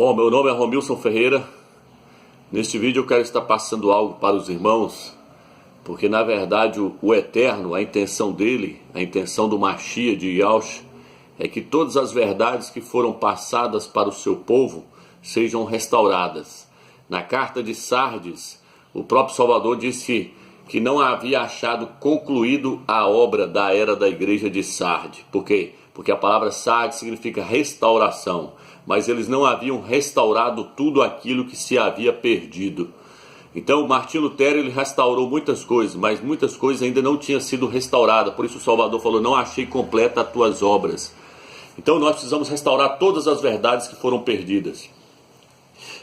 Bom, meu nome é Romilson Ferreira. Neste vídeo eu quero estar passando algo para os irmãos, porque na verdade o Eterno, a intenção dele, a intenção do Mashiach de Yahushua, é que todas as verdades que foram passadas para o seu povo sejam restauradas. Na carta de Sardes, o próprio Salvador disse que não havia achado concluído a obra da era da igreja de Sardes. Por quê? Porque a palavra Sardes significa restauração, mas eles não haviam restaurado tudo aquilo que se havia perdido. Então Martinho Lutero ele restaurou muitas coisas, mas muitas coisas ainda não tinham sido restauradas. Por isso o Salvador falou: não achei completa as tuas obras. Então nós precisamos restaurar todas as verdades que foram perdidas.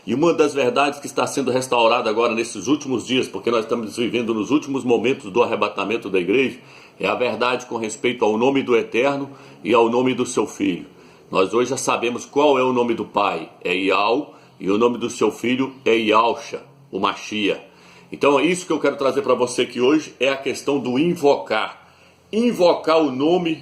E uma das verdades que está sendo restaurada agora nesses últimos dias, porque nós estamos vivendo nos últimos momentos do arrebatamento da igreja, é a verdade com respeito ao nome do Eterno e ao nome do seu Filho. Nós hoje já sabemos qual é o nome do Pai, é Yahweh, e o nome do seu Filho é Yahushua, o Mashiach. Então é isso que eu quero trazer para você aqui hoje, é a questão do invocar. Invocar o nome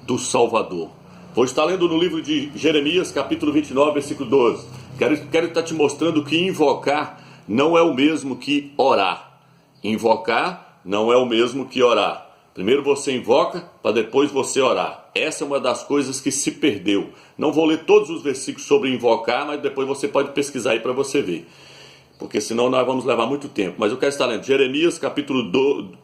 do Salvador. Vou estar lendo no livro de Jeremias, capítulo 29, versículo 12. Quero estar te mostrando que invocar não é o mesmo que orar. Invocar não é o mesmo que orar. Primeiro você invoca, para depois você orar. Essa é uma das coisas que se perdeu. Não vou ler todos os versículos sobre invocar, mas depois você pode pesquisar aí para você ver. Porque senão nós vamos levar muito tempo. Mas eu quero estar lendo Jeremias, capítulo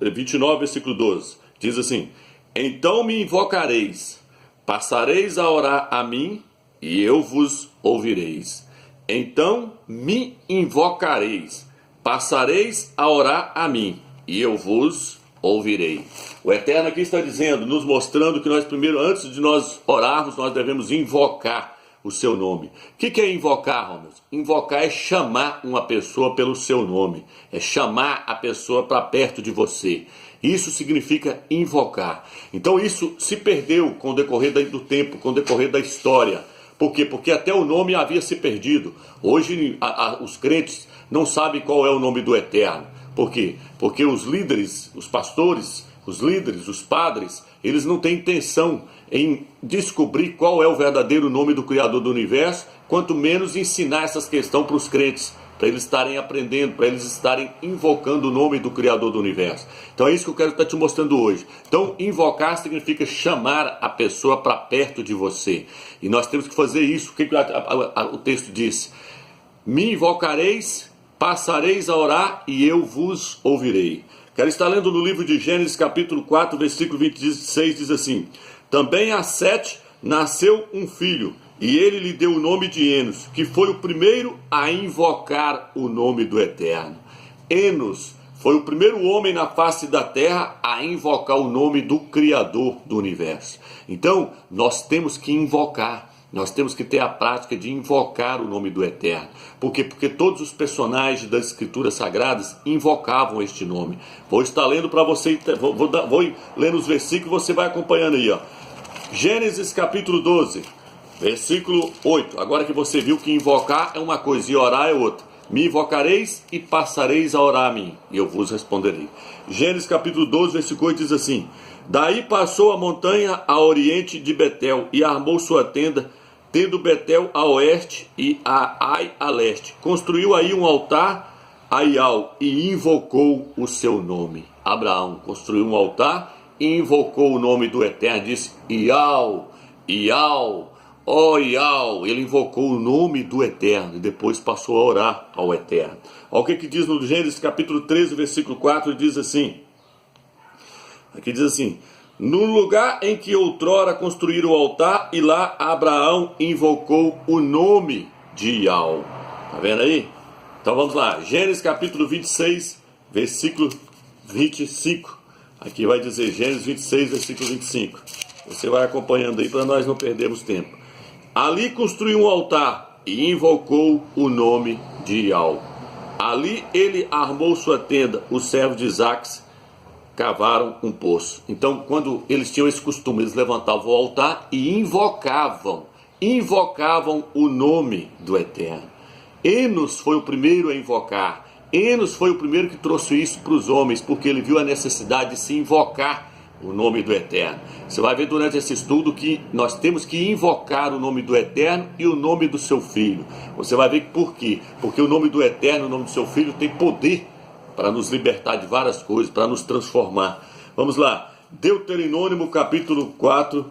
29, versículo 12. Diz assim: então me invocareis, passareis a orar a mim, e eu vos ouvireis. Então me invocareis, passareis a orar a mim, e eu vos ouvirei. O Eterno aqui está dizendo, nos mostrando que nós primeiro, antes de nós orarmos, nós devemos invocar o seu nome. O que é invocar, Romilson? Invocar é chamar uma pessoa pelo seu nome, é chamar a pessoa para perto de você. Isso significa invocar. Então isso se perdeu com o decorrer do tempo, com o decorrer da história. Por quê? Porque até o nome havia se perdido. Hoje os crentes não sabem qual é o nome do Eterno. Por quê? Porque os líderes, os pastores, os líderes, os padres, eles não têm intenção em descobrir qual é o verdadeiro nome do Criador do Universo, quanto menos ensinar essas questões para os crentes, para eles estarem aprendendo, para eles estarem invocando o nome do Criador do Universo. Então é isso que eu quero estar te mostrando hoje. Então invocar significa chamar a pessoa para perto de você. E nós temos que fazer isso. O que o texto diz? Me invocareis, passareis a orar e eu vos ouvirei. Quero estar lendo no livro de Gênesis capítulo 4, versículo 26, diz assim: também a Sete nasceu um filho, e ele lhe deu o nome de Enos, que foi o primeiro a invocar o nome do Eterno. Enos foi o primeiro homem na face da terra a invocar o nome do Criador do Universo. Então, nós temos que invocar. Nós temos que ter a prática de invocar o nome do Eterno. Por quê? Porque todos os personagens das Escrituras Sagradas invocavam este nome. Vou estar lendo para você, vou lendo os versículos, você vai acompanhando aí, ó. Gênesis capítulo 12, versículo 8. Agora que você viu que invocar é uma coisa e orar é outra. Me invocareis e passareis a orar a mim, e eu vos responderei. Gênesis capítulo 12, versículo 8 diz assim: daí passou a montanha a oriente de Betel e armou sua tenda, tendo Betel a oeste e a Ai a leste. Construiu aí um altar a Iau e invocou o seu nome. Abraão construiu um altar e invocou o nome do Eterno. Disse: Iau, Iau, ó Iau. Ele invocou o nome do Eterno e depois passou a orar ao Eterno. Olha o que diz no Gênesis capítulo 13, versículo 4, diz assim. Aqui diz assim: no lugar em que outrora construíram o altar, e lá Abraão invocou o nome de Iau. Tá vendo aí? Então vamos lá, Gênesis capítulo 26, versículo 25. Aqui vai dizer Gênesis 26, versículo 25. Você vai acompanhando aí para nós não perdermos tempo. Ali construiu um altar e invocou o nome de Iau. Ali ele armou sua tenda, os servos de Isaac cavaram um poço. Então, quando eles tinham esse costume, eles levantavam o altar e invocavam o nome do Eterno. Enos foi o primeiro a invocar. Enos foi o primeiro que trouxe isso para os homens, porque ele viu a necessidade de se invocar o nome do Eterno. Você vai ver durante esse estudo que nós temos que invocar o nome do Eterno e o nome do seu Filho. Você vai ver por quê? Porque o nome do Eterno, o nome do seu Filho tem poder para nos libertar de várias coisas, para nos transformar. Vamos lá, Deuteronômio capítulo 4,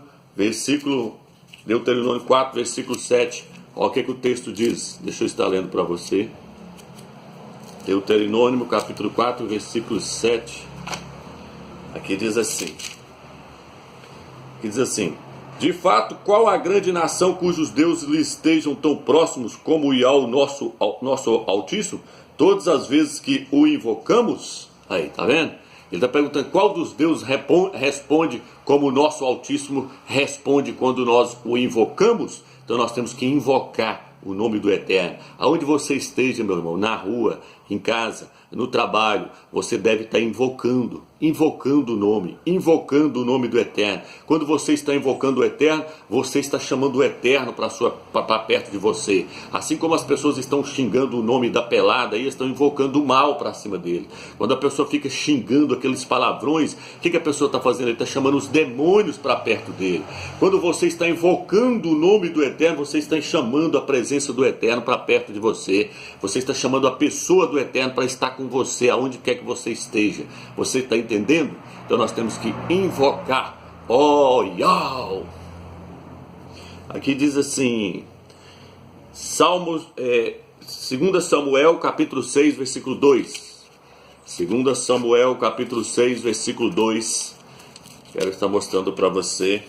Deuteronômio 4, versículo 7. Olha o que o texto diz. Deixa eu estar lendo para você. Deuteronômio capítulo 4, versículo 7. Aqui diz assim. De fato, qual a grande nação cujos deuses lhe estejam tão próximos como o Iau, nosso Altíssimo? Todas as vezes que o invocamos, aí, tá vendo? Ele está perguntando qual dos deuses responde como o nosso Altíssimo responde quando nós o invocamos. Então nós temos que invocar o nome do Eterno. Aonde você esteja, meu irmão, na rua, em casa, no trabalho, você deve estar invocando o nome do Eterno. Quando você está invocando o Eterno, você está chamando o Eterno para perto de você. Assim como as pessoas estão xingando o nome da pelada, aí estão invocando o mal para cima dele. Quando a pessoa fica xingando aqueles palavrões, o que a pessoa está fazendo? Ele está chamando os demônios para perto dele. Quando você está invocando o nome do Eterno, você está chamando a presença do Eterno para perto de você. Você está chamando a pessoa do Eterno para estar com você, aonde quer que você esteja. Você está entendendo? Então nós temos que invocar. Yau. Aqui diz assim, 2 Samuel capítulo 6, versículo 2. 2 Samuel capítulo 6, versículo 2. Quero estar mostrando para você.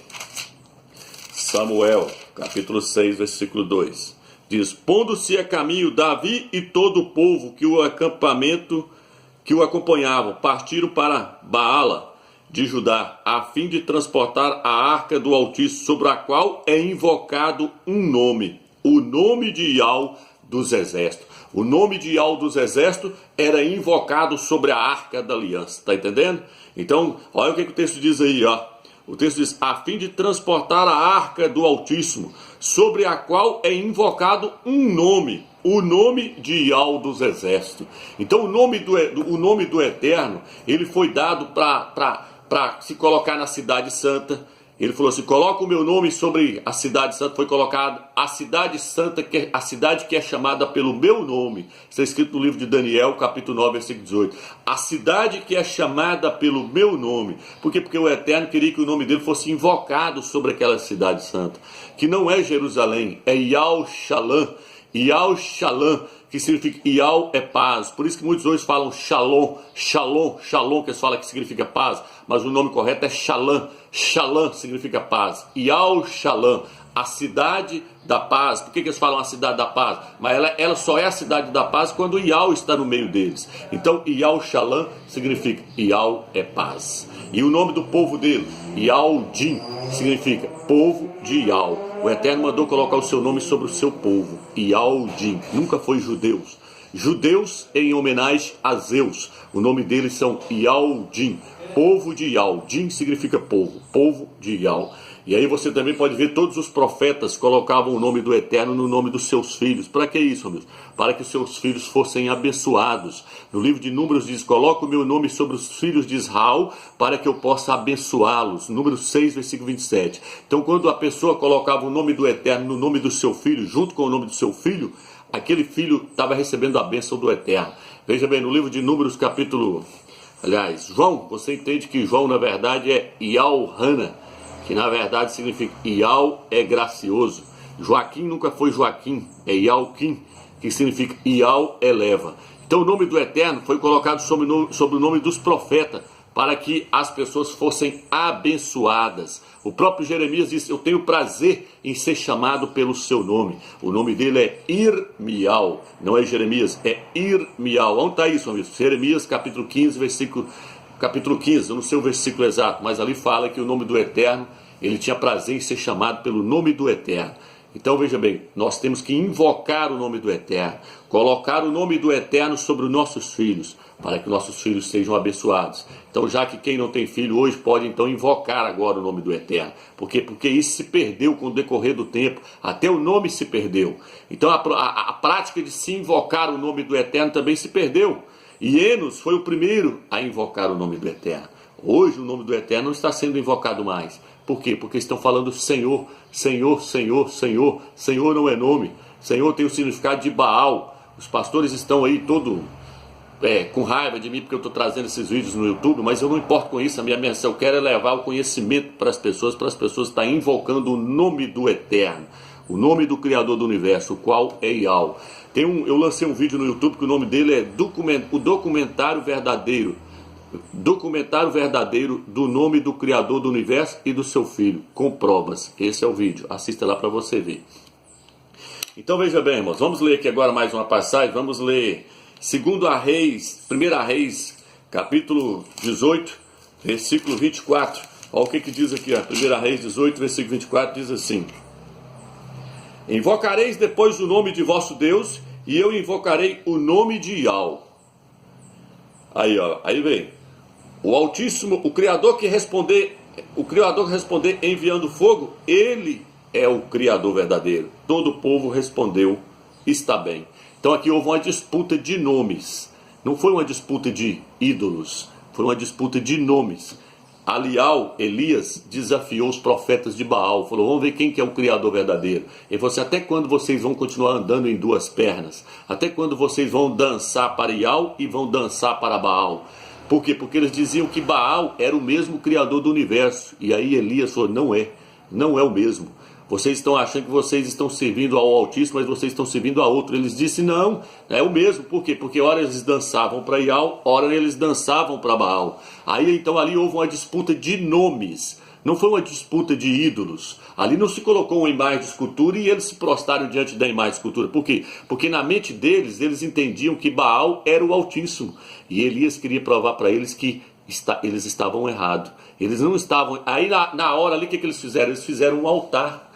Samuel capítulo 6, versículo 2. Diz, pondo-se a caminho, Davi e todo o povo que o acompanhavam partiram para Baala de Judá, a fim de transportar a arca do Altíssimo, sobre a qual é invocado um nome, o nome de Iau dos Exércitos. O nome de Iau dos Exércitos era invocado sobre a arca da aliança, tá entendendo? Então, olha o que o texto diz aí, ó. O texto diz, a fim de transportar a arca do Altíssimo, sobre a qual é invocado um nome, o nome de Iau dos Exércitos. Então o nome do Eterno, ele foi dado para se colocar na cidade santa. Ele falou assim, coloca o meu nome sobre a cidade santa. Foi colocado a cidade santa, a cidade que é chamada pelo meu nome. Está escrito no livro de Daniel, capítulo 9, versículo 18. A cidade que é chamada pelo meu nome. Por quê? Porque o Eterno queria que o nome dele fosse invocado sobre aquela cidade santa. Que não é Jerusalém, é Iau Shalom. Iau Shalom, que significa Iau é paz. Por isso que muitos hoje falam Shalom, que eles falam que significa paz. Mas o nome correto é Shalom. Shalom significa paz. Iau Shalom, a cidade da paz. Por que eles falam a cidade da paz? Mas ela só é a cidade da paz quando Iau está no meio deles. Então Iau Shalom significa Iau é paz. E o nome do povo dele, Iaudim, significa povo de Iau. O Eterno mandou colocar o seu nome sobre o seu povo, Iaudim. Nunca foi judeus. Judeus em homenagem a Zeus. O nome deles são Iaudim, povo de Iau. Din significa povo de Iau. E aí você também pode ver todos os profetas colocavam o nome do Eterno no nome dos seus filhos. Para que isso, amigos? Para que os seus filhos fossem abençoados. No livro de Números diz, coloca o meu nome sobre os filhos de Israel para que eu possa abençoá-los. Número 6, versículo 27. Então quando a pessoa colocava o nome do Eterno no nome do seu filho, junto com o nome do seu filho, aquele filho estava recebendo a bênção do Eterno. Veja bem, no livro de Números capítulo... Aliás, João, você entende que João na verdade é Iau-Hana, que na verdade significa Iau é gracioso. Joaquim nunca foi Joaquim, é Iauquim, que significa Iau eleva. Então o nome do Eterno foi colocado sobre o nome dos profetas, para que as pessoas fossem abençoadas. O próprio Jeremias disse, eu tenho prazer em ser chamado pelo seu nome. O nome dele é Irmial, não é Jeremias, é Irmial. Onde está isso, amigo? Jeremias capítulo 15, capítulo 15, eu não sei o versículo exato, mas ali fala que o nome do Eterno, ele tinha prazer em ser chamado pelo nome do Eterno. Então veja bem, nós temos que invocar o nome do Eterno, colocar o nome do Eterno sobre os nossos filhos, para que nossos filhos sejam abençoados. Então já que quem não tem filho hoje pode então invocar agora o nome do Eterno. Por quê? Porque isso se perdeu com o decorrer do tempo, até o nome se perdeu. Então a prática de se invocar o nome do Eterno também se perdeu. E Enos foi o primeiro a invocar o nome do Eterno. Hoje o nome do Eterno não está sendo invocado mais. Por quê? Porque estão falando Senhor, Senhor, Senhor, Senhor. Senhor não é nome. Senhor tem o significado de Baal. Os pastores estão aí todo com raiva de mim porque eu estou trazendo esses vídeos no YouTube, mas eu não importo com isso. A minha missão, eu quero é levar o conhecimento para as pessoas estarem invocando o nome do Eterno, o nome do Criador do Universo, o qual é Yahweh. Eu lancei um vídeo no YouTube que o nome dele é o Documentário Verdadeiro. Documentário verdadeiro do nome do Criador do Universo e do seu Filho, com provas. Esse é o vídeo, assista lá para você ver. Então veja bem, irmãos, vamos ler aqui agora mais uma passagem. Vamos ler 1 Reis, capítulo 18, versículo 24. Olha o que diz aqui, 1 Reis 18, versículo 24, diz assim: Invocareis depois o nome de vosso Deus, e eu invocarei o nome de Yahweh. Aí vem o Altíssimo, o Criador que responder enviando fogo, ele é o Criador verdadeiro. Todo o povo respondeu, está bem. Então aqui houve uma disputa de nomes. Não foi uma disputa de ídolos, foi uma disputa de nomes. Elias desafiou os profetas de Baal, falou, vamos ver quem que é o Criador verdadeiro. Ele falou assim, até quando vocês vão continuar andando em duas pernas? Até quando vocês vão dançar para Yahweh e vão dançar para Baal? Por quê? Porque eles diziam que Baal era o mesmo Criador do universo. E aí Elias falou, não é o mesmo. Vocês estão achando que vocês estão servindo ao Altíssimo, mas vocês estão servindo a outro. Eles disseram, não, é o mesmo. Por quê? Porque ora eles dançavam para Yahweh, ora eles dançavam para Baal. Aí então ali houve uma disputa de nomes. Não foi uma disputa de ídolos. Ali não se colocou uma imagem de escultura e eles se prostraram diante da imagem de escultura. Por quê? Porque na mente deles, eles entendiam que Baal era o Altíssimo. E Elias queria provar para eles que eles estavam errados. Eles não estavam... Aí na hora ali, o que eles fizeram? Eles fizeram um altar.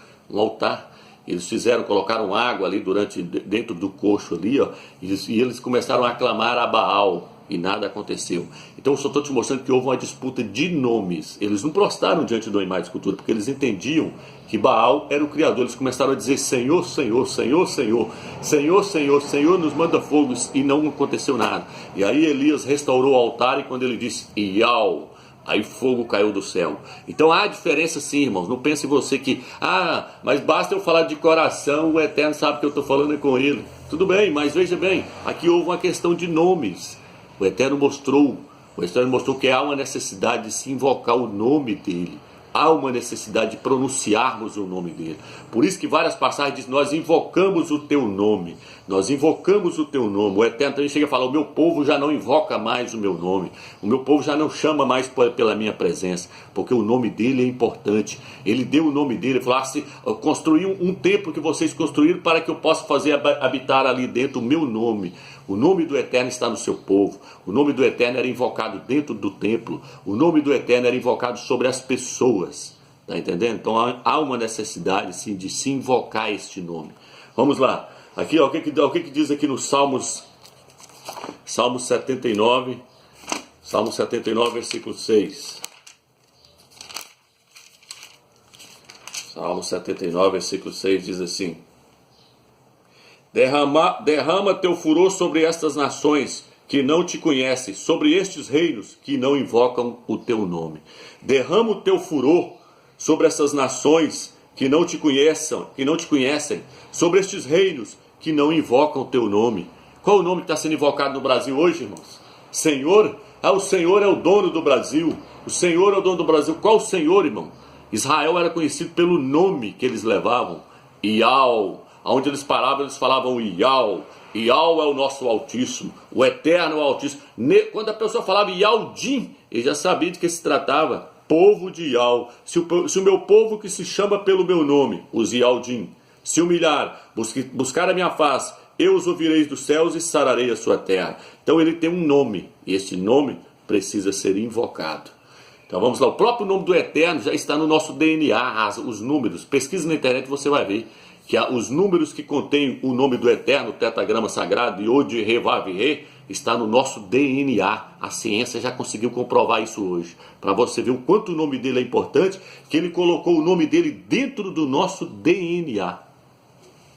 Eles colocaram água ali dentro do coxo ali, e eles começaram a clamar a Baal. E nada aconteceu. Então eu só estou te mostrando que houve uma disputa de nomes. Eles não prostraram diante de uma imagem de escultura, porque eles entendiam que Baal era o Criador. Eles começaram a dizer, Senhor, Senhor, Senhor, Senhor, Senhor, Senhor, Senhor, nos manda fogo, e não aconteceu nada. E aí Elias restaurou o altar, e quando ele disse, Yahweh, aí fogo caiu do céu. Então há diferença sim, irmãos. Não pense você que, mas basta eu falar de coração, o Eterno sabe que eu estou falando com ele. Tudo bem, mas veja bem, aqui houve uma questão de nomes. O Eterno mostrou que há uma necessidade de se invocar o nome dele. Há uma necessidade de pronunciarmos o nome dele. Por isso que várias passagens dizem, nós invocamos o teu nome. Nós invocamos o teu nome. O Eterno também chega a falar, o meu povo já não invoca mais o meu nome. O meu povo já não chama mais pela minha presença. Porque o nome dele é importante. Ele deu o nome dele. Ele falou, construí um templo que vocês construíram para que eu possa fazer habitar ali dentro o meu nome. O nome do Eterno está no seu povo. O nome do Eterno era invocado dentro do templo. O nome do Eterno era invocado sobre as pessoas. Está entendendo? Então há uma necessidade sim, de se invocar este nome. Vamos lá. Aqui, ó, o que diz aqui no Salmo 79, versículo 6. Salmo 79, versículo 6 diz assim: Derrama teu furor sobre estas nações que não te conhecem, sobre estes reinos que não invocam o teu nome. Derrama o teu furor sobre essas nações que não te conhecem, sobre estes reinos que não invocam o teu nome. Qual o nome que está sendo invocado no Brasil hoje, irmãos? Senhor? O Senhor é o dono do Brasil. O Senhor é o dono do Brasil. Qual o Senhor, irmão? Israel era conhecido pelo nome que eles levavam. Yahweh. Onde eles paravam, eles falavam Yahweh. Yahweh é o nosso Altíssimo. O Eterno é o Altíssimo. Quando a pessoa falava Yahweh, ele já sabia de que se tratava. Povo de Yahweh. Se o meu povo que se chama pelo meu nome, os Yahweh, se humilhar, buscar a minha face, eu os ouvirei dos céus e sararei a sua terra. Então ele tem um nome, e esse nome precisa ser invocado. Então vamos lá, o próprio nome do Eterno já está no nosso DNA, os números. Pesquisa na internet, você vai ver que os números que contêm o nome do Eterno, o tetragrama sagrado, Yod, Re, Vav, Re, está no nosso DNA. A ciência já conseguiu comprovar isso hoje. Para você ver o quanto o nome dele é importante, que ele colocou o nome dele dentro do nosso DNA.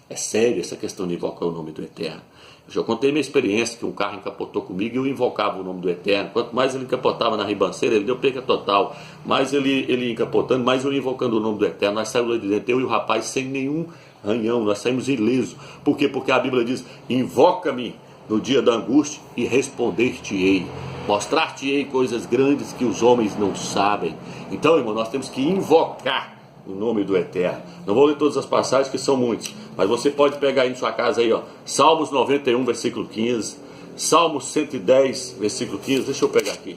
É sério essa questão de invocar o nome do Eterno. Eu já contei minha experiência, que um carro encapotou comigo e eu invocava o nome do Eterno. Quanto mais ele encapotava na ribanceira, ele deu perca total. Mais ele encapotando, mais eu invocando o nome do Eterno. Nós saímos de dentro, eu e o rapaz, sem nenhum arranhão, nós saímos ilesos. Por quê? Porque a Bíblia diz, invoca-me no dia da angústia e responder-te-ei. Mostrar-te-ei coisas grandes que os homens não sabem. Então, irmão, nós temos que invocar o nome do Eterno. Não vou ler todas as passagens, que são muitas, mas você pode pegar aí em sua casa aí, ó, Salmos 91, versículo 15, Salmos 110, versículo 15, deixa eu pegar aqui.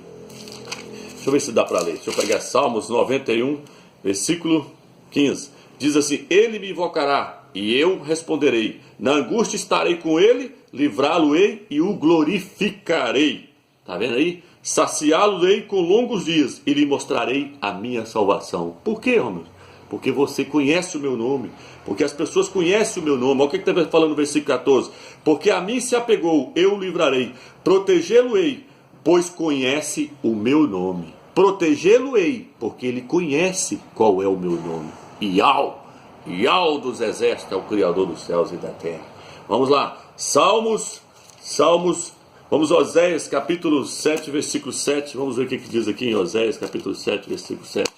Deixa eu ver se dá para ler. Deixa eu pegar Salmos 91, versículo 15. Diz assim, ele me invocará e eu responderei. Na angústia estarei com ele, livrá-lo-ei e o glorificarei. Tá vendo aí? Saciá-lo-ei com longos dias e lhe mostrarei a minha salvação. Por quê, homem? Porque você conhece o meu nome. Porque as pessoas conhecem o meu nome. Olha o que está falando no versículo 14. Porque a mim se apegou, eu o livrarei. Protegê-lo-ei, pois conhece o meu nome. Protegê-lo-ei, porque ele conhece qual é o meu nome. Iau dos exércitos é o Criador dos céus e da terra. Vamos lá. Salmos. Vamos a Oséias, capítulo 7, versículo 7. Vamos ver o que diz aqui em Oséias, capítulo 7, versículo 7.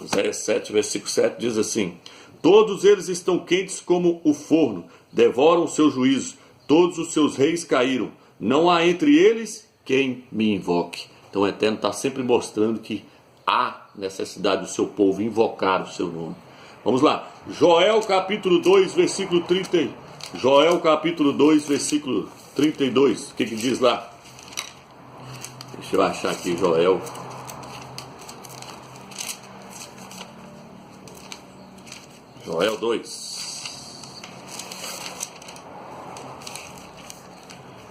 Oséias 7, versículo 7 diz assim: todos eles estão quentes como o forno, devoram o seu juízo, todos os seus reis caíram, não há entre eles quem me invoque. Então o Eterno está sempre mostrando que há necessidade do seu povo invocar o seu nome. Vamos lá, Joel capítulo 2, versículo 30. Joel capítulo 2, versículo 32. O que diz lá? Deixa eu achar aqui, Joel. Joel 2.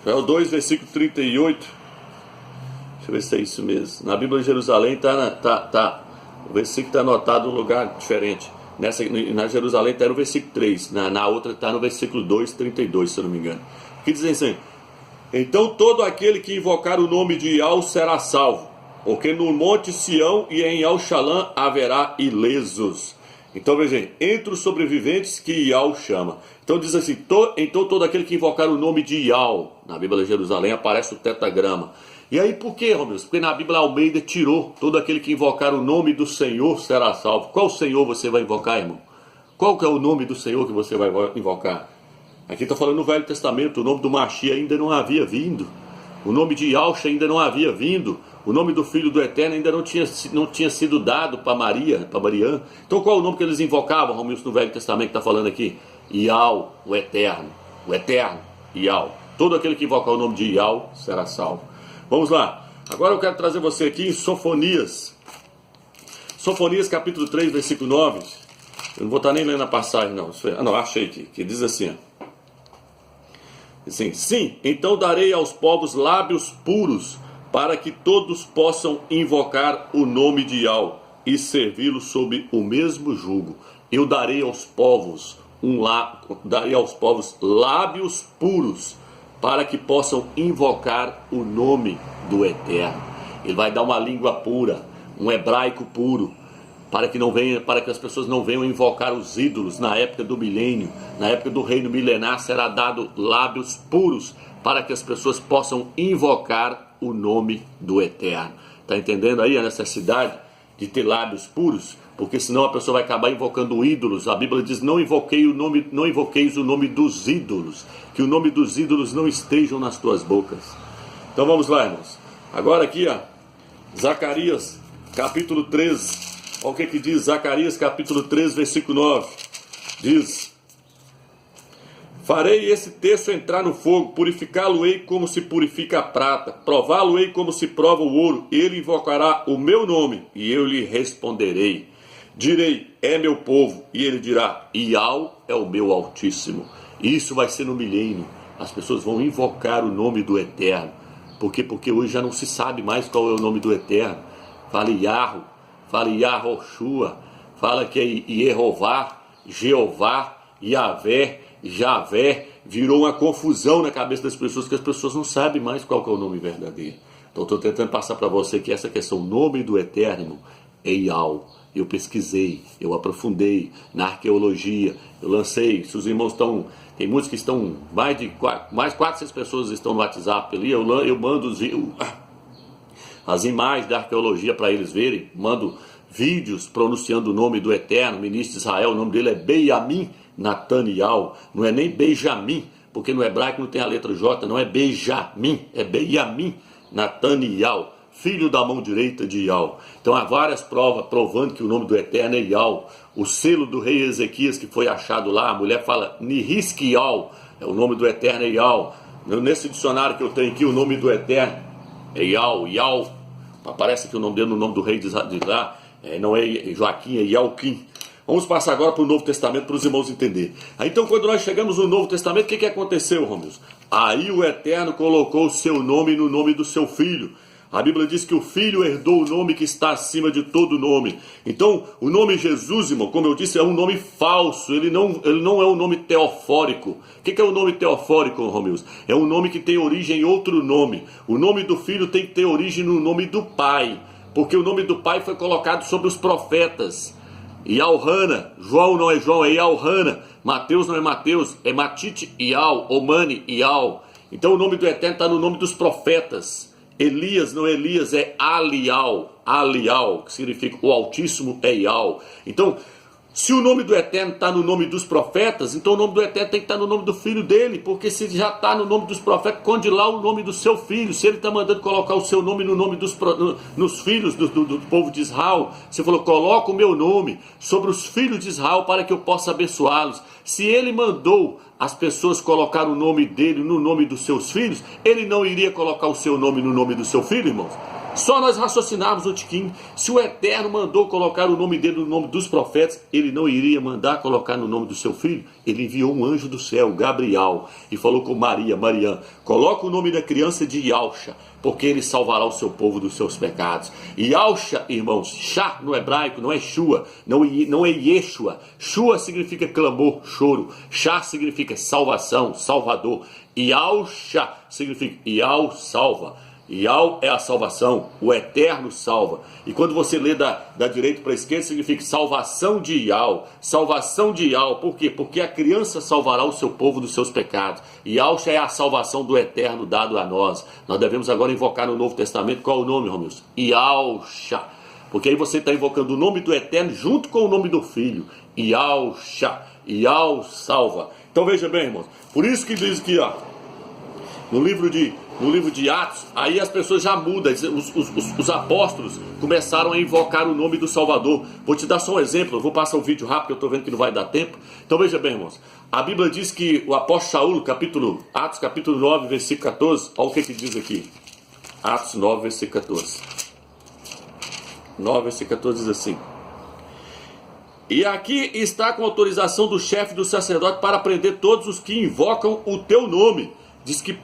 Joel 2, versículo 38. Deixa eu ver se é isso mesmo. Na Bíblia de Jerusalém o versículo está anotado em um lugar diferente. Na Jerusalém está no versículo 3. Na outra está no versículo 2, 32, se eu não me engano. Que dizem assim: então todo aquele que invocar o nome de Iau será salvo, porque no monte Sião e em Al-Shalã haverá ilesos. Então veja, entre os sobreviventes que Iau chama. Então diz assim, então todo aquele que invocar o nome de Iau, na Bíblia de Jerusalém aparece o tetragrama. E aí por quê, Romilson? Porque na Bíblia Almeida tirou, todo aquele que invocar o nome do Senhor será salvo. Qual Senhor você vai invocar, irmão? Qual que é o nome do Senhor que você vai invocar? Aqui está falando no Velho Testamento, o nome do Mashiach ainda não havia vindo. O nome de Yahshua ainda não havia vindo. O nome do Filho do Eterno ainda não tinha sido dado para Maria, para Mariã. Então qual é o nome que eles invocavam, Romilson, no Velho Testamento que está falando aqui? Iau, o Eterno. O Eterno, Iau. Todo aquele que invocar o nome de Iau será salvo. Vamos lá. Agora eu quero trazer você aqui em Sofonias. Sofonias capítulo 3, versículo 9. Eu não vou estar nem lendo a passagem, não. Não, achei aqui. Que diz assim, assim, sim, então darei aos povos lábios puros, para que todos possam invocar o nome de Iau e servi-lo sob o mesmo jugo. Eu darei aos povos lábios puros, para que possam invocar o nome do Eterno. Ele vai dar uma língua pura, um hebraico puro, para que as pessoas não venham invocar os ídolos na época do milênio. Na época do reino milenar será dado lábios puros, para que as pessoas possam invocar o nome do Eterno. Está entendendo aí a necessidade de ter lábios puros? Porque senão a pessoa vai acabar invocando ídolos. A Bíblia diz, não invoqueis o nome dos ídolos, que o nome dos ídolos não estejam nas tuas bocas. Então vamos lá, irmãos. Agora aqui, Zacarias capítulo 13. Olha o que diz Zacarias capítulo 3, versículo 9. Diz: farei esse terço entrar no fogo, purificá-lo-ei como se purifica a prata, prová-lo-ei como se prova o ouro. Ele invocará o meu nome e eu lhe responderei. Direi, é meu povo, e ele dirá, Iau é o meu Altíssimo. Isso vai ser no milênio. As pessoas vão invocar o nome do Eterno. Por quê? Porque hoje já não se sabe mais qual é o nome do Eterno. Fala Yahweh, fala Yahoshua, fala que é Yehová, Jeová, Yahvé, Javé. Virou uma confusão na cabeça das pessoas, que as pessoas não sabem mais qual que é o nome verdadeiro. Então estou tentando passar para você que essa questão, o nome do Eterno, é Iau. eu pesquisei, eu aprofundei na arqueologia, eu lancei, se os irmãos estão, tem muitos que estão, mais 400 pessoas estão no WhatsApp ali, eu mando as imagens da arqueologia para eles verem, mando vídeos pronunciando o nome do Eterno, ministro de Israel, o nome dele é Benjamin Nataniel, não é nem Benjamim, porque no hebraico não tem a letra J, não é Benjamim, é Benjamin Nataniel, filho da mão direita de Ial. Então há várias provas provando que o nome do Eterno é Ial. O selo do rei Ezequias que foi achado lá, a mulher fala Nihiskial, é o nome do Eterno é Ial. Nesse dicionário que eu tenho aqui, o nome do Eterno é Ial, Ial. Aparece aqui o nome dele no nome do rei de lá, não é Joaquim, é Ialquim. Vamos passar agora para o Novo Testamento para os irmãos entenderem. Então quando nós chegamos no Novo Testamento, o que aconteceu, Romeus? Aí o Eterno colocou o seu nome no nome do seu Filho. A Bíblia diz que o Filho herdou o nome que está acima de todo nome. Então, o nome Jesus, irmão, como eu disse, é um nome falso. Ele não é um nome teofórico. O que é o nome teofórico, Romeus? É um nome que tem origem em outro nome. O nome do Filho tem que ter origem no nome do Pai. Porque o nome do Pai foi colocado sobre os profetas. Ialhana, João não é João, é Ialhana. Mateus não é Mateus, é Matite Ial, Omani Ial. Então o nome do Eterno está no nome dos profetas. Elias não é Elias, é Alial, Alial, que significa o Altíssimo é Ial. Então, se o nome do Eterno está no nome dos profetas, então o nome do Eterno tem que estar no nome do Filho dele, porque se já está no nome dos profetas, esconde lá o nome do seu filho. Se ele está mandando colocar o seu nome no nome nos filhos do povo de Israel, você falou, coloca o meu nome sobre os filhos de Israel para que eu possa abençoá-los. Se ele mandou as pessoas colocar o nome dele no nome dos seus filhos, ele não iria colocar o seu nome no nome do seu filho, irmãos? Só nós raciocinarmos o tiquinho. Se o Eterno mandou colocar o nome dele no nome dos profetas, ele não iria mandar colocar no nome do seu filho? Ele enviou um anjo do céu, Gabriel, e falou com Maria, coloca o nome da criança de Yalcha, porque ele salvará o seu povo dos seus pecados. Yalcha, irmãos, Shá no hebraico não é Shua, não é Yeshua. Shua significa clamor, choro. Shá significa salvação, salvador. Yalcha significa Yal salva. Ial é a salvação, o Eterno salva. E quando você lê da direita para a esquerda, significa salvação de Ial. Salvação de Ial, por quê? Porque a criança salvará o seu povo dos seus pecados. Ialcha é a salvação do Eterno dado a nós. Nós devemos agora invocar no Novo Testamento, qual é o nome, Romeus? Ialcha. Porque aí você está invocando o nome do Eterno junto com o nome do Filho. Ialcha. Ial salva. Então veja bem, irmãos. Por isso que diz aqui, ó, no livro de Atos, aí as pessoas já mudam, os apóstolos começaram a invocar o nome do Salvador. Vou te dar só um exemplo, eu vou passar o vídeo rápido, que eu estou vendo que não vai dar tempo. Então veja bem, irmãos, a Bíblia diz que o apóstolo Saulo, Atos capítulo 9, versículo 14, olha o que diz aqui. Atos 9, versículo 14. 9, versículo 14 diz assim: e aqui está com autorização do chefe do sacerdote para prender todos os que invocam o teu nome. Diz que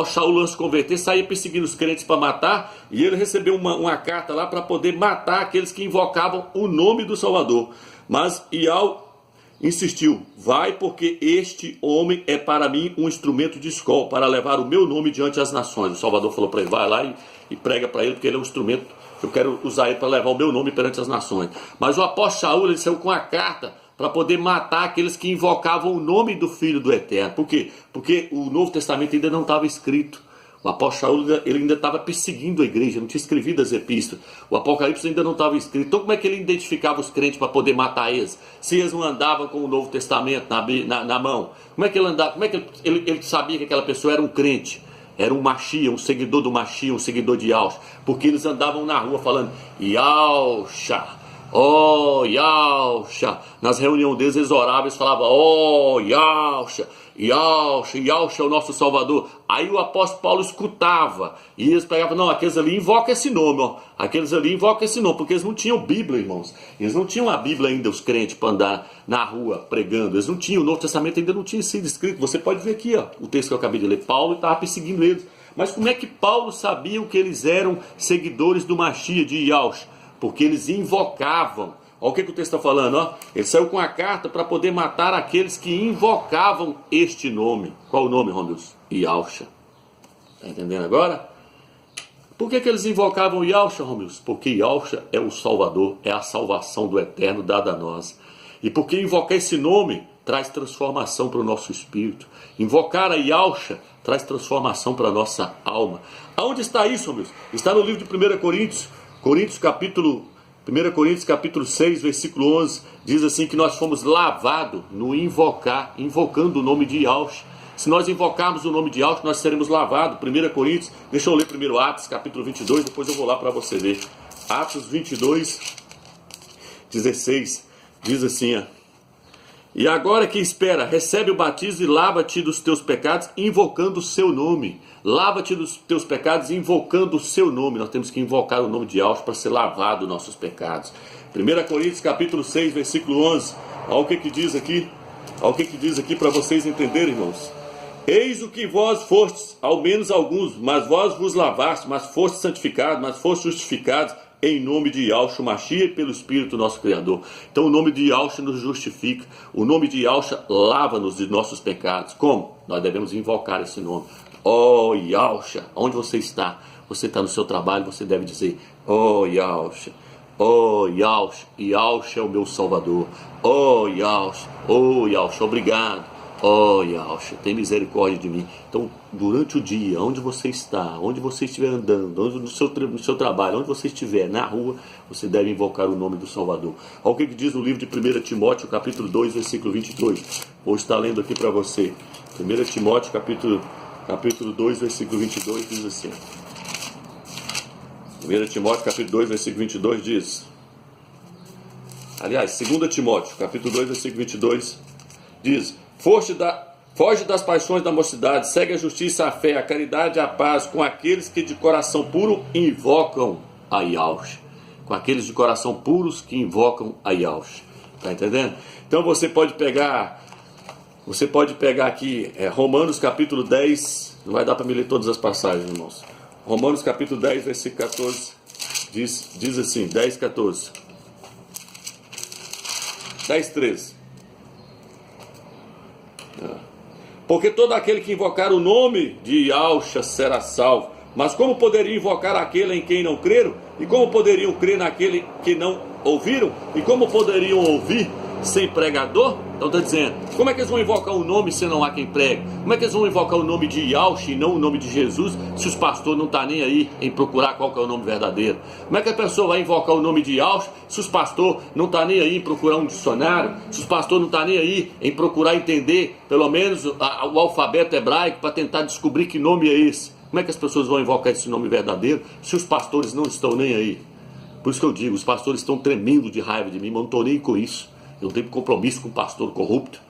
Saulo, antes de converter, saía perseguindo os crentes para matar, e ele recebeu uma carta lá para poder matar aqueles que invocavam o nome do Salvador. Mas Ial insistiu, vai, porque este homem é para mim um instrumento de escola, para levar o meu nome diante das nações. O Salvador falou para ele, vai lá e prega para ele, porque ele é um instrumento, eu quero usar ele para levar o meu nome perante as nações. Mas o apóstolo Saulo, ele saiu com a carta para poder matar aqueles que invocavam o nome do Filho do Eterno. Por quê? Porque o Novo Testamento ainda não estava escrito. O apóstolo Saulo, ele ainda estava perseguindo a igreja, não tinha escrevido as epístolas. O Apocalipse ainda não estava escrito. Então como é que ele identificava os crentes para poder matar eles? Se eles não andavam com o Novo Testamento na mão. Como é que ele andava? Como é que ele sabia que aquela pessoa era um crente? Era um Machia, um seguidor do Machia, um seguidor de Yalcha. Porque eles andavam na rua falando, Yalcha. Oh, Yalcha. Nas reuniões deles, eles oravam, eles falavam, oh, Yalcha, Yalcha, Yalcha é o nosso Salvador. Aí o apóstolo Paulo escutava, e eles pegavam, não, aqueles ali invocam esse nome, ó. Aqueles ali invocam esse nome, porque eles não tinham Bíblia, irmãos. Eles não tinham a Bíblia ainda, os crentes, para andar na rua pregando. Eles não tinham, o Novo Testamento ainda não tinha sido escrito. Você pode ver aqui, ó, o texto que eu acabei de ler. Paulo estava perseguindo eles. Mas como é que Paulo sabia que eles eram seguidores do Machia de Yalcha? Porque eles invocavam. Olha o que o texto está falando, ó. Ele saiu com a carta para poder matar aqueles que invocavam este nome. Qual o nome, Romeus? Yalcha. Está entendendo agora? Por que eles invocavam Yahshua, Romilson? Porque Yahshua é o Salvador, é a salvação do eterno dada a nós. E porque invocar esse nome traz transformação para o nosso espírito. Invocar a Yahshua traz transformação para a nossa alma. Aonde está isso, Romilson? Está no livro de 1 Coríntios, 1 Coríntios capítulo 6, versículo 11, diz assim que nós fomos lavados no invocando o nome de Yahshua. Se nós invocarmos o nome de Yahshua, nós seremos lavados. 1 Coríntios, deixa eu ler primeiro Atos, capítulo 22, depois eu vou lá para você ver. Atos 22, 16, diz assim, ó. E agora que espera, recebe o batismo e lava-te dos teus pecados, invocando o seu nome. Lava-te dos teus pecados, invocando o seu nome. Nós temos que invocar o nome de Yahshua para ser lavado dos nossos pecados. 1 Coríntios, capítulo 6, versículo 11. Olha o que diz aqui. Olha o que diz aqui para vocês entenderem, irmãos. Eis o que vós fostes, ao menos alguns, mas vós vos lavastes, mas fostes santificados, mas fostes justificados em nome de Yahshua Mashiach e pelo Espírito nosso Criador. Então o nome de Yahshua nos justifica, o nome de Yahshua lava-nos de nossos pecados. Como? Nós devemos invocar esse nome. Oh Yahshua, onde você está? Você está no seu trabalho, você deve dizer, oh Yahshua, oh Yahshua, Yahshua é o meu Salvador. Oh Yahshua, obrigado. Oh Yahshua, tem misericórdia de mim. Então, durante o dia, onde você está, onde você estiver andando, no seu trabalho, onde você estiver, na rua, você deve invocar o nome do Salvador. Olha o que diz no livro de 1 Timóteo, capítulo 2, versículo 22. Vou estar lendo aqui para você. 1 Timóteo, capítulo 2, versículo 22, diz assim. 1 Timóteo, capítulo 2, versículo 22 diz. Aliás, 2 Timóteo, capítulo 2, versículo 22 diz: Foge das paixões da mocidade, segue a justiça, a fé, a caridade e a paz com aqueles que de coração puro invocam a Yahshua. Com aqueles de coração puros que invocam a Yahshua. Está entendendo? Então você pode pegar aqui Romanos capítulo 10, não vai dar para me ler todas as passagens, irmãos. Romanos capítulo 10, versículo 14, diz assim, 10, 14. 10, 13. Porque todo aquele que invocar o nome de Yahshua será salvo. Mas como poderiam invocar aquele em quem não creram? E como poderiam crer naquele que não ouviram? E como poderiam ouvir sem pregador? Então está dizendo, como é que eles vão invocar o nome se não há quem pregue? Como é que eles vão invocar o nome de Yahshua e não o nome de Jesus, se os pastores não estão nem aí em procurar qual que é o nome verdadeiro? Como é que a pessoa vai invocar o nome de Yahshua se os pastores não estão nem aí em procurar um dicionário, se os pastores não estão nem aí em procurar entender pelo menos o alfabeto hebraico para tentar descobrir que nome é esse? Como é que as pessoas vão invocar esse nome verdadeiro se os pastores não estão nem aí? Por isso que eu digo, os pastores estão tremendo de raiva de mim, mas não estou nem com isso. Eu não tenho compromisso com o pastor corrupto.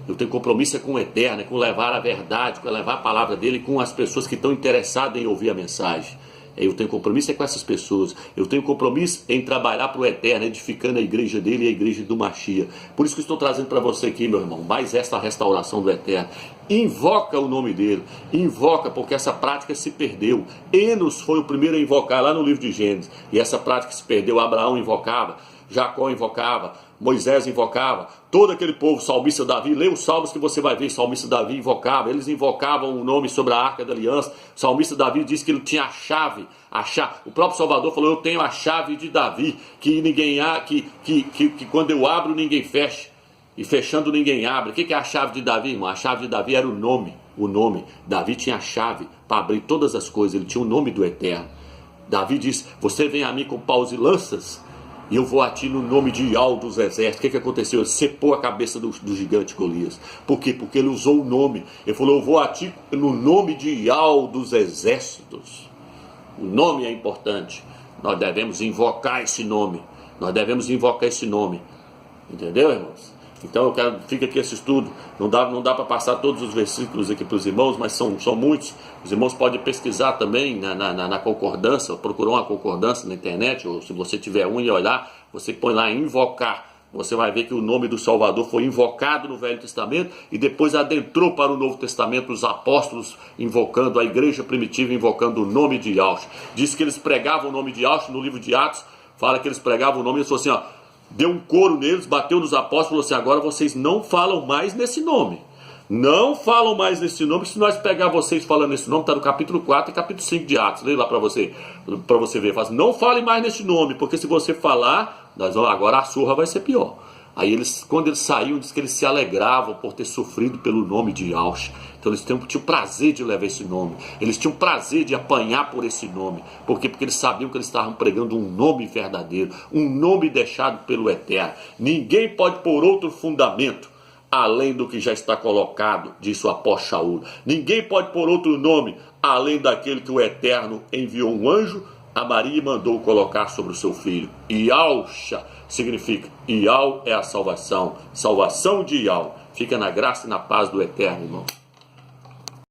Eu tenho compromisso com o eterno, com levar a verdade, com levar a palavra dele, com as pessoas que estão interessadas em ouvir a mensagem. Eu tenho compromisso com essas pessoas. Eu tenho compromisso em trabalhar para o eterno, edificando a igreja dele e a igreja do Mashiach. Por isso que eu estou trazendo para você aqui, meu irmão, mais esta restauração do eterno. Invoca o nome dele. Invoca, porque essa prática se perdeu. Enos foi o primeiro a invocar lá no livro de Gênesis. E essa prática se perdeu. Abraão invocava, Jacó invocava, Moisés invocava, todo aquele povo, salmista Davi, lê os salmos que você vai ver, salmista Davi invocava, eles invocavam o nome sobre a arca da aliança. Salmista Davi disse que ele tinha a chave, o próprio Salvador falou, eu tenho a chave de Davi, que ninguém que quando eu abro ninguém fecha, e fechando ninguém abre. O que é a chave de Davi, irmão? A chave de Davi era o nome. Davi tinha a chave para abrir todas as coisas, ele tinha o nome do eterno. Davi disse, você vem a mim com paus e lanças, e eu vou a ti no nome de Yahweh dos exércitos. O que aconteceu? Ele cepou a cabeça do gigante Golias. Por quê? Porque ele usou o nome. Ele falou, eu vou a ti no nome de Yahweh dos exércitos. O nome é importante. Nós devemos invocar esse nome. Entendeu, irmãos? Então fica aqui esse estudo. Não dá para passar todos os versículos aqui para os irmãos, mas são muitos. Os irmãos podem pesquisar também na concordância, procurar uma concordância na internet, ou se você tiver e olhar, você põe lá invocar. Você vai ver que o nome do Salvador foi invocado no Velho Testamento e depois adentrou para o Novo Testamento, os apóstolos invocando, a igreja primitiva invocando o nome de Yahshua. Diz que eles pregavam o nome de Yahshua no livro de Atos, fala que eles pregavam o nome, eles falaram assim, ó, deu um coro neles, bateu nos apóstolos, falou assim, agora vocês não falam mais nesse nome, Não falam mais nesse nome. Se nós pegar vocês falando nesse nome, está no capítulo 4 e capítulo 5 de Atos. Leia lá para você ver. Fala assim, não fale mais nesse nome, porque se você falar, agora a surra vai ser pior. Aí quando eles saíam, diz que eles se alegravam por ter sofrido pelo nome de Yahshua. Então eles tinham prazer de levar esse nome. Eles tinham prazer de apanhar por esse nome. Por quê? Porque eles sabiam que eles estavam pregando um nome verdadeiro, um nome deixado pelo Eterno. Ninguém pode pôr outro fundamento além do que já está colocado, disse o apóstolo Shaul. Ninguém pode pôr outro nome além daquele que o Eterno enviou um anjo a Maria e mandou colocar sobre o seu filho. Yahshua significa, Yahweh é a salvação, salvação de Yahweh. Fica na graça e na paz do Eterno, irmão.